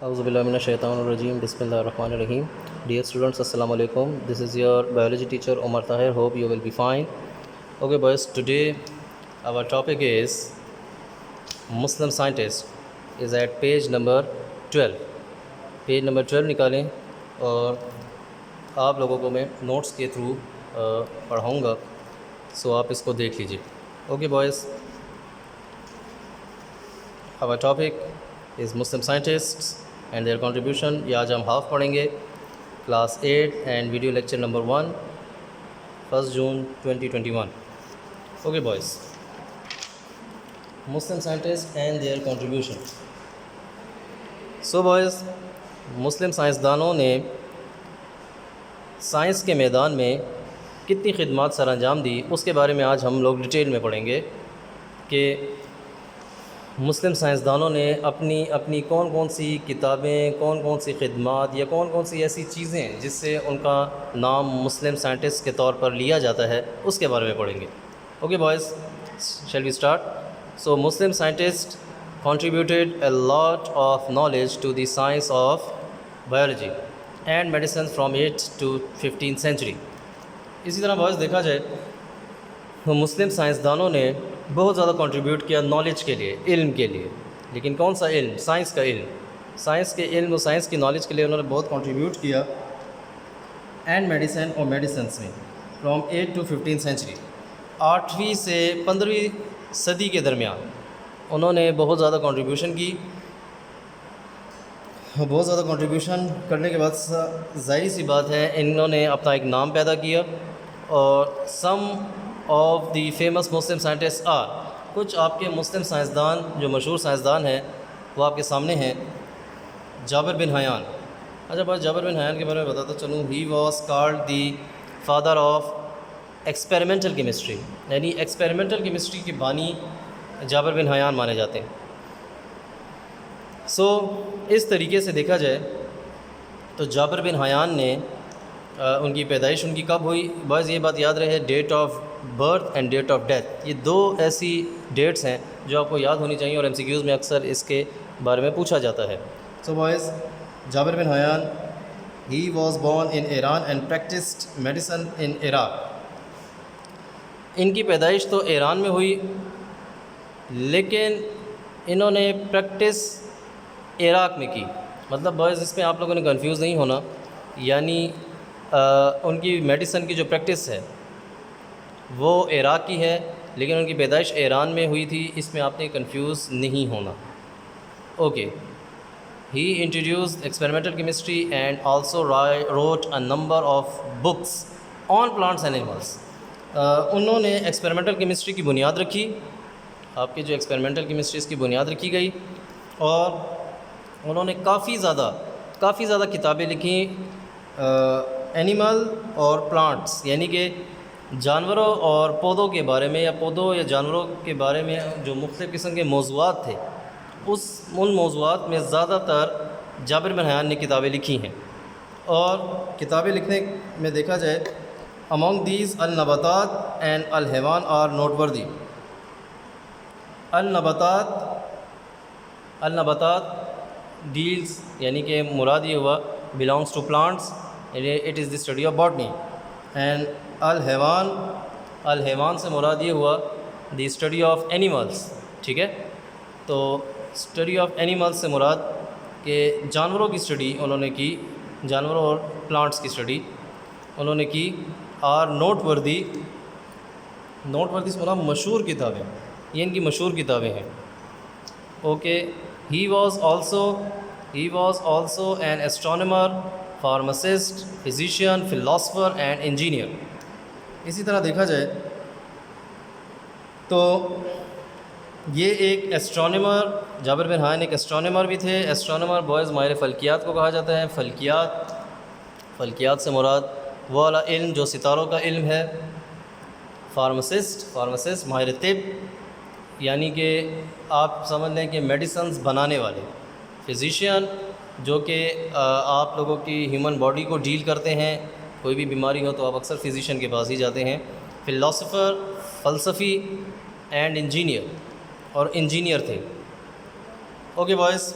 اعوذ باللہ من الشیطان الرجیم بسم اللہ الرحمن الرحیم. Dear students, assalamu alaikum. This is your biology teacher Omar Tahir. Hope you will be fine. Okay boys, today our topic is Muslim scientist is at page number 12. Page number 12 نکالیں اور آپ لوگوں کو میں نوٹس کے through پڑھاؤں گا، سو آپ اس کو دیکھ لیجیے. Okay boys, our topic is Muslim scientists and their contribution. یہ آج ہم ہاف پڑھیں گے، class 8 and video lecture number 1، 1 June 2021. Okay boys, Muslim scientist and their contribution. So boys, Muslim سائنسدانوں نے سائنس کے میدان میں کتنی خدمات سر انجام دی، اس کے بارے میں آج ہم لوگ ڈیٹیل میں پڑھیں گے کہ مسلم سائنسدانوں نے اپنی کون کون سی کتابیں، کون کون سی خدمات یا کون کون سی ایسی چیزیں جس سے ان کا نام مسلم سائنٹسٹ کے طور پر لیا جاتا ہے، اس کے بارے میں پڑھیں گے. Okay boys, shall we start. So Muslim scientist contributed a lot of knowledge to the science of biology and medicine from 8th to 15th century. اسی طرح بوائز دیکھا جائے تو مسلم سائنسدانوں نے بہت زیادہ کنٹریبیوٹ کیا نالج کے لیے، علم کے لیے. لیکن کون سا علم؟ سائنس کا علم. سائنس کے علم اور سائنس کی نالج کے لیے انہوں نے بہت کنٹریبیوٹ کیا. اینڈ میڈیسن اور میڈیسنس میں فرام 8 to 15th century، 8ویں سے 15ویں صدی کے درمیان انہوں نے بہت زیادہ کنٹریبیوشن کی. بہت زیادہ کنٹریبیوشن کرنے کے بعد ظاہر سی بات ہے انہوں نے اپنا ایک نام پیدا کیا. اور some of the famous Muslim scientist are, کچھ آپ کے مسلم سائنسدان جو مشہور سائنسدان ہیں وہ آپ کے سامنے ہیں. جابر بن حیان. اچھا بس جابر بن حیان کے بارے میں بتاتا چلوں. He was called the father of experimental chemistry, یعنی ایکسپیریمنٹل کیمسٹری کے بانی جابر بن حیان مانے جاتے ہیں. سو اس طریقے سے دیکھا جائے تو جابر بن حیان نے ان کی پیدائش ان کی کب ہوئی؟ بعض یہ بات یاد رہے، date of birth and date of death, یہ دو ایسی ڈیٹس ہیں جو آپ کو یاد ہونی چاہیے اور MCQs میں اکثر اس کے بارے میں پوچھا جاتا ہے. So boys, Jabir bin Hayyan he was born in Iran and practised medicine in Iraq. ان کی پیدائش تو ایران میں ہوئی لیکن انہوں نے پریکٹس عراق میں کی. مطلب بوائز اس میں آپ لوگوں نے کنفیوز نہیں ہونا، یعنی ان کی میڈیسن کی جو پریکٹس ہے وہ عراق کی ہے لیکن ان کی پیدائش ایران میں ہوئی تھی، اس میں آپ نے کنفیوز نہیں ہونا. Okay. He introduced experimental chemistry and also wrote a number of books on plants and animals. انہوں نے ایکسپیریمنٹل کیمسٹری کی بنیاد رکھی، آپ کی جو ایکسپیریمنٹل کیمسٹری اس کی بنیاد رکھی گئی، اور انہوں نے کافی زیادہ کتابیں لکھیں اینیمل اور پلانٹس، یعنی کہ جانوروں اور پودوں کے بارے میں، یا پودوں یا جانوروں کے بارے میں جو مختلف قسم کے موضوعات تھے، ان موضوعات میں زیادہ تر جابر بن حیان نے کتابیں لکھی ہیں. اور کتابیں لکھنے میں دیکھا جائے among these النباتات اینڈ الحیوان آر نوٹ وردی. النباتات ڈیلز، یعنی کہ مراد یہ ہوا belongs to plants، یعنی it is the study of botany. And الحیوان سے مراد یہ ہوا the study of animals. ٹھیک ہے، تو اسٹڈی آف اینیملس سے مراد کہ جانوروں کی اسٹڈی انہوں نے کی، جانوروں اور پلانٹس کی اسٹڈی انہوں نے کی. آر نوٹ وردی سے مراد مشہور کتابیں، یہ ان کی مشہور کتابیں ہیں. اوکے. He was also an astronomer, pharmacist, physician, philosopher and engineer. اسی طرح دیکھا جائے تو یہ ایک ایسٹرونامر، جابر بن حیان ایک ایسٹرونامر بھی تھے. ایسٹرونامر بوائز ماہر فلکیات کو کہا جاتا ہے. فلکیات سے مراد وہ والا علم جو ستاروں کا علم ہے. فارماسسٹ ماہر طب، یعنی کہ آپ سمجھ لیں کہ میڈیسنز بنانے والے. فزیشین جو کہ آپ لوگوں کی ہیومن باڈی کو ڈیل کرتے ہیں، کوئی بھی بیماری ہو تو آپ اکثر فزیشین کے پاس ہی جاتے ہیں. فلاسفر، فلسفی، اینڈ انجینئر، اور انجینئر تھے. Okay boys,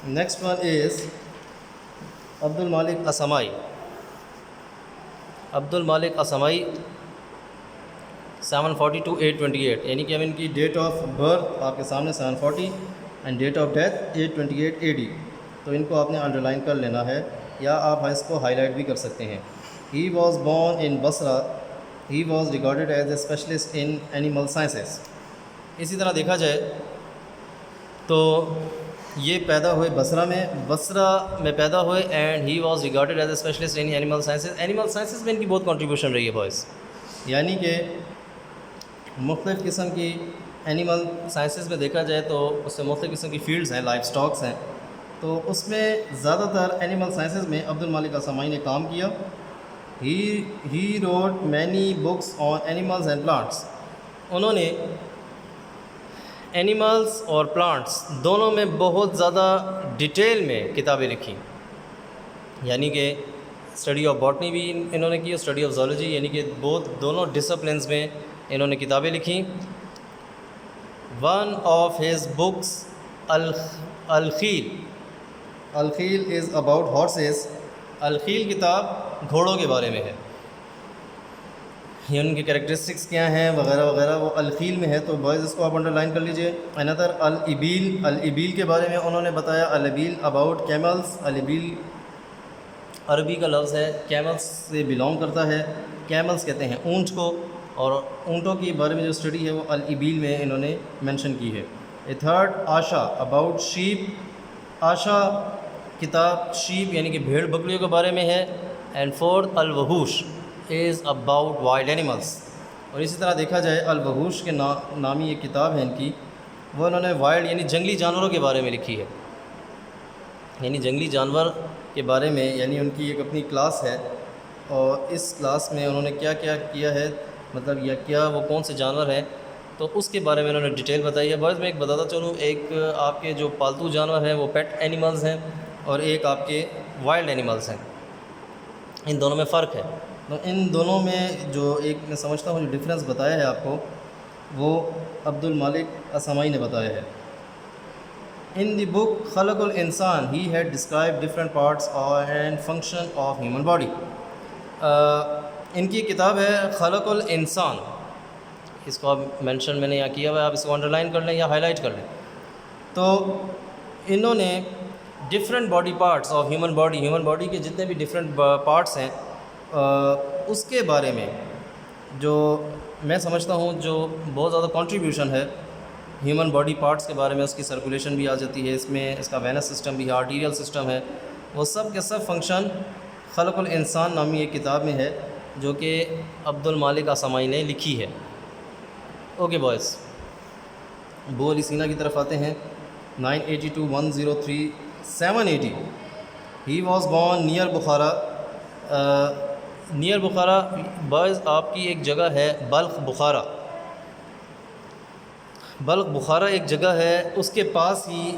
next one is Abdul Malik اسمائی. Abdul Malik اسمائی 740 to 828, یعنی کہ اب ان کی ڈیٹ آف برتھ آپ کے سامنے 740 and date of death 828 AD. تو ان کو آپ نے انڈر لائن کر لینا ہے یا آپ اس کو ہائی لائٹ بھی کر سکتے ہیں. He was born in Basra. He was regarded as a specialist in animal sciences. اسی طرح دیکھا جائے تو یہ پیدا ہوئے بصرہ میں پیدا ہوئے and he was regarded as a specialist in animal sciences. Animal sciences میں ان کی بہت کنٹریبیوشن رہی ہے بوائز, یعنی کہ مختلف قسم کی اینیمل سائنسز میں دیکھا جائے تو اس سے مختلف قسم کی فیلڈز ہیں, لائف سٹاکس ہیں, تو اس میں زیادہ تر اینیمل سائنسز میں عبد المالک اسمائی نے کام کیا. He wrote many books on animals and plants. انہوں نے اینیملز اور پلانٹس دونوں میں بہت زیادہ ڈیٹیل میں کتابیں لکھی, یعنی کہ اسٹڈی آف باٹنی بھی انہوں نے کی, اسٹڈی آف زولوجی, یعنی کہ دونوں ڈسپلنز میں انہوں نے کتابیں لکھی. ون آف ہز بکس الخیل. الخیل از اباؤٹ ہارسز. الخیل کتاب گھوڑوں کے بارے میں ہے, یہ ان کے کریکٹرسٹکس کیا ہیں وغیرہ وغیرہ, وہ الخیل میں ہے. تو بوائز اس کو آپ انڈر لائن کر لیجئے. انادر الابیل. الابیل کے بارے میں انہوں نے بتایا. الابیل اباؤٹ کیملز. الابیل عربی کا لفظ ہے, کیملز سے بلانگ کرتا ہے. کیملز کہتے ہیں اونٹ کو, اور اونٹوں کے بارے میں جو اسٹڈی ہے وہ الابیل میں انہوں نے مینشن کی ہے. اے تھرڈ آشا اباؤٹ شیپ. آشا کتاب شیپ یعنی کہ بھیڑ بکریوں کے بارے میں ہے. اینڈ فورتھ الوحوش از اباؤٹ وائلڈ اینیملس. اور اسی طرح دیکھا جائے الوحوش کے نامی ایک کتاب ہے ان کی, وہ انہوں نے وائلڈ یعنی جنگلی جانوروں کے بارے میں لکھی ہے, یعنی جنگلی جانور کے بارے میں, یعنی ان کی ایک اپنی کلاس ہے, اور اس کلاس میں انہوں نے کیا کیا کیا ہے, مطلب یا کیا وہ کون سے جانور ہیں, تو اس کے بارے میں انہوں نے ڈیٹیل بتائی ہے. بعض میں ایک بتاتا چلوں, ایک آپ کے جو پالتو جانور ہیں وہ پیٹ اینیملز ہیں, اور ایک آپ کے وائلڈ اینیملز ہیں. ان دونوں میں فرق ہے. تو ان دونوں میں جو ایک میں سمجھتا ہوں جو ڈفرینس بتایا ہے آپ کو, وہ عبد المالک اسمائی نے بتایا ہے. ان دی بک خلق الانسان he had describe different parts and function of human body. ان کی کتاب ہے خلق الانسان. اس کو آپ مینشن میں نے یہاں کیا ہوا ہے, آپ اس کو انڈر لائن کر لیں یا ہائی لائٹ کر لیں. تو انہوں نے different body parts of human body کے جتنے بھی ڈفرینٹ پارٹس ہیں اس کے بارے میں جو میں سمجھتا ہوں جو بہت زیادہ کنٹریبیوشن ہے ہیومن باڈی پارٹس کے بارے میں. اس کی سرکولیشن بھی آ جاتی ہے اس میں, اس کا وینس سسٹم بھی ہے, آرٹیریل سسٹم ہے, وہ سب کے سب فنکشن خلق الانسان نامی ایک کتاب میں ہے جو کہ عبد المالک اسمائی نے لکھی ہے. اوکے بوائز, ابو علی سینا کی طرف آتے ہیں. 980 to 103 780. He was born near Bukhara. Near Bukhara boys آپ کی ایک جگہ ہے بلخ بخارا. بلخ بخارا ایک جگہ ہے, اس کے پاس ہی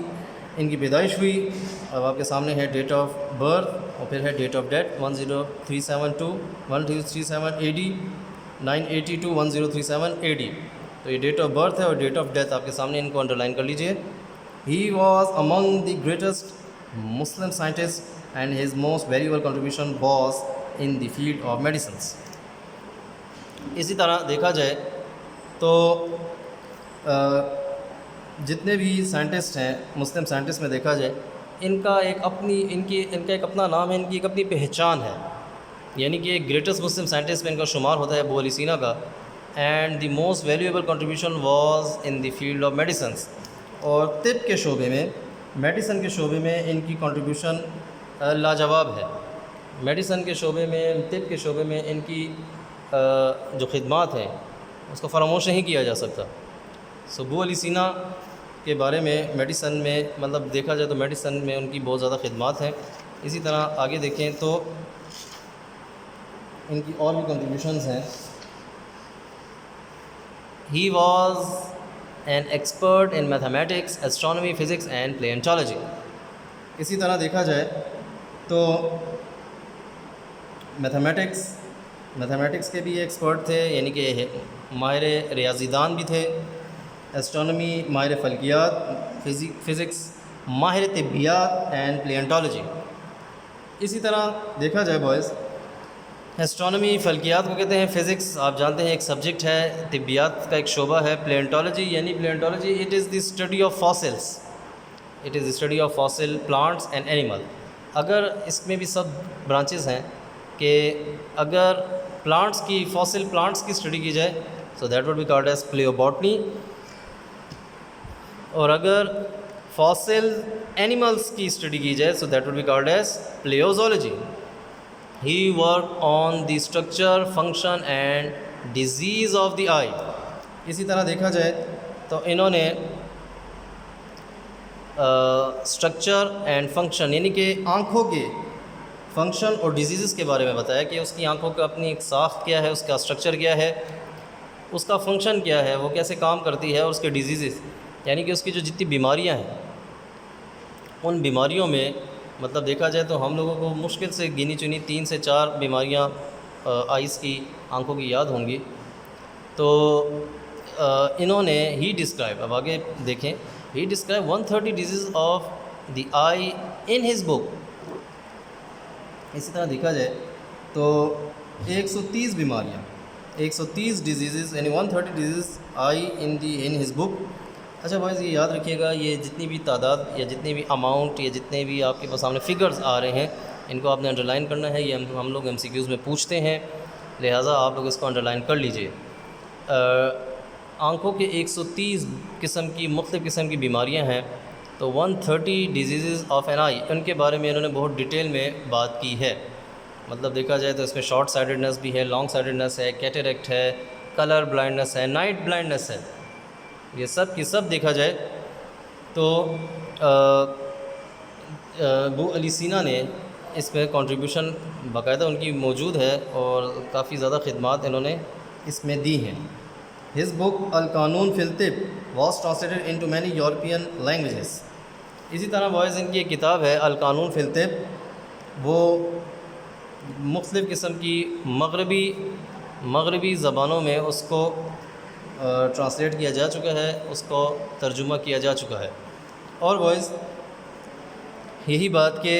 ان کی پیدائش ہوئی. اب آپ کے سامنے ہے ڈیٹ آف برتھ اور پھر ہے date of death 1037 to 1237 AD. 980 to 1037 AD. تو یہ ڈیٹ آف برتھ ہے اور ڈیٹ آف ڈیتھ آپ کے سامنے, ان کو انڈر لائن کر لیجئے. He was among the greatest Muslim scientist and his most valuable contribution was in the field of medicines. اسی طرح دیکھا جائے تو جتنے بھی سائنٹسٹ ہیں مسلم سائنٹسٹ میں دیکھا جائے, ان کا ایک اپنا نام ہے, ان کی ایک اپنی پہچان ہے, یعنی کہ ایک گریٹسٹ مسلم سائنٹسٹ میں ان کا شمار ہوتا ہے ابو علی سینا کا. And the most valuable contribution was in the field of medicines. اور طب کے شعبے میں, میڈیسن کے شعبے میں ان کی کنٹریبیوشن لاجواب ہے. میڈیسن کے شعبے میں, طب کے شعبے میں ان کی جو خدمات ہیں اس کو فراموش نہیں کیا جا سکتا. ابو علی سینا کے بارے میں میڈیسن میں مطلب دیکھا جائے تو میڈیسن میں ان کی بہت زیادہ خدمات ہیں. اسی طرح آگے دیکھیں تو ان کی اور بھی کنٹریبیوشنز ہیں. He was an expert in mathematics, astronomy, physics and palaeontology. اسی طرح دیکھا جائے تو میتھمیٹکس کے بھی ایکسپرٹ تھے, یعنی کہ ماہر ریاضی دان بھی تھے. ایسٹرانومی ماہر فلکیات, فزکس ماہر طبیات اینڈ پلیانٹولوجی۔ اسی طرح دیکھا جائے بوائز، ایسٹرونومی فلکیات کو کہتے ہیں، فزکس آپ جانتے ہیں ایک سبجیکٹ ہے، طبیات کا ایک شعبہ ہے، پلیانٹولوجی یعنی palaeontology it is the study of fossils, it is the study of fossil plants and animal. اگر اس میں بھی سب برانچز ہیں کہ اگر پلانٹس کی فاسل پلانٹس کی اسٹڈی کی جائے so that would be called as palaeobotany, اور اگر فاسل اینیملس کی اسٹڈی کی جائے so that would be called as palaeozoology. He work on the structure function and disease of the eye. اسی طرح دیکھا جائے تو انہوں نے اسٹرکچر اینڈ فنکشن یعنی کہ آنکھوں کے فنکشن اور ڈیزیزز کے بارے میں بتایا کہ اس کی آنکھوں کا اپنی ایک ساخت کیا ہے، اس کا اسٹرکچر کیا ہے، اس کا فنکشن کیا ہے، وہ کیسے کام کرتی ہے، اور اس کے ڈیزیزز یعنی کہ اس کی جو جتنی بیماریاں ہیں ان بیماریوں میں مطلب دیکھا جائے تو ہم لوگوں کو مشکل سے گنی چنی 3 سے 4 بیماریاں آئیز کی آنکھوں کی یاد ہوں گی۔ تو انہوں نے ہی ڈسکرائب، اب آگے دیکھیں، he describe 130 disease of the I in his book. اسی طرح دیکھا جائے تو 130 بیماریاں، 130 ڈیزیزز یعنی 130 disease I in his book. اچھا بھائی یہ یاد رکھیے گا، یہ جتنی بھی تعداد یا جتنی بھی اماؤنٹ یا جتنے بھی آپ کے پاس سامنے فگرز آ رہے ہیں ان کو آپ نے انڈر لائن کرنا ہے، یہ ہم لوگ MCQs میں پوچھتے ہیں، لہٰذا آپ لوگ اس کو انڈر لائن کر لیجئے۔ آنکھوں کے 130 قسم کی مختلف قسم کی بیماریاں ہیں، تو 130 ڈیزیزز آف این آئی ان کے بارے میں انہوں نے بہت ڈیٹیل میں بات کی ہے۔ مطلب دیکھا جائے تو اس میں شارٹ سائٹڈنس بھی ہے، لانگ سائٹڈنس ہے، کیٹریکٹ ہے، کلر بلائنڈنس ہے، نائٹ بلائنڈنس ہے، یہ سب کی سب دیکھا جائے تو ابو علی سینا نے اس میں کنٹریبیوشن باقاعدہ ان کی موجود ہے اور کافی زیادہ خدمات انہوں نے اس میں دی ہیں۔ ہز بک القانون فی الطب was translated into many European languages. اسی طرح بوائز ان کی ایک کتاب ہے القانون فی الطب، وہ مختلف قسم کی مغربی زبانوں میں اس کو ٹرانسلیٹ کیا جا چکا ہے، اس کو ترجمہ کیا جا چکا ہے۔ اور بوائز یہی بات کہ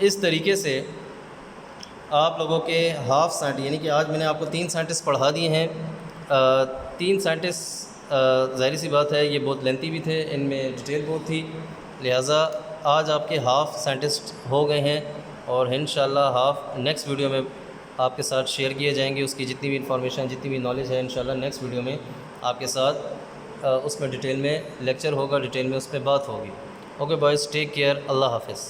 اس طریقے سے آپ لوگوں کے ہاف سائنٹسٹ یعنی کہ آج میں نے آپ کو 3 سائنٹسٹ پڑھا دیے ہیں، 3 سائنٹسٹ ظاہری سی بات ہے یہ بہت لینتھی بھی تھے، ان میں ڈیٹیل بہت تھی، لہٰذا آج آپ کے ہاف سائنٹسٹ ہو گئے ہیں، اور انشاءاللہ ہاف نیکسٹ ویڈیو میں آپ کے ساتھ شیئر کیے جائیں گے، اس کی جتنی بھی انفارمیشن جتنی بھی نالج ہے انشاءاللہ نیکسٹ ویڈیو میں آپ کے ساتھ اس میں ڈیٹیل میں لیکچر ہوگا، ڈیٹیل میں اس پہ بات ہوگی۔ اوکے بوائز، ٹیک کیئر، اللہ حافظ۔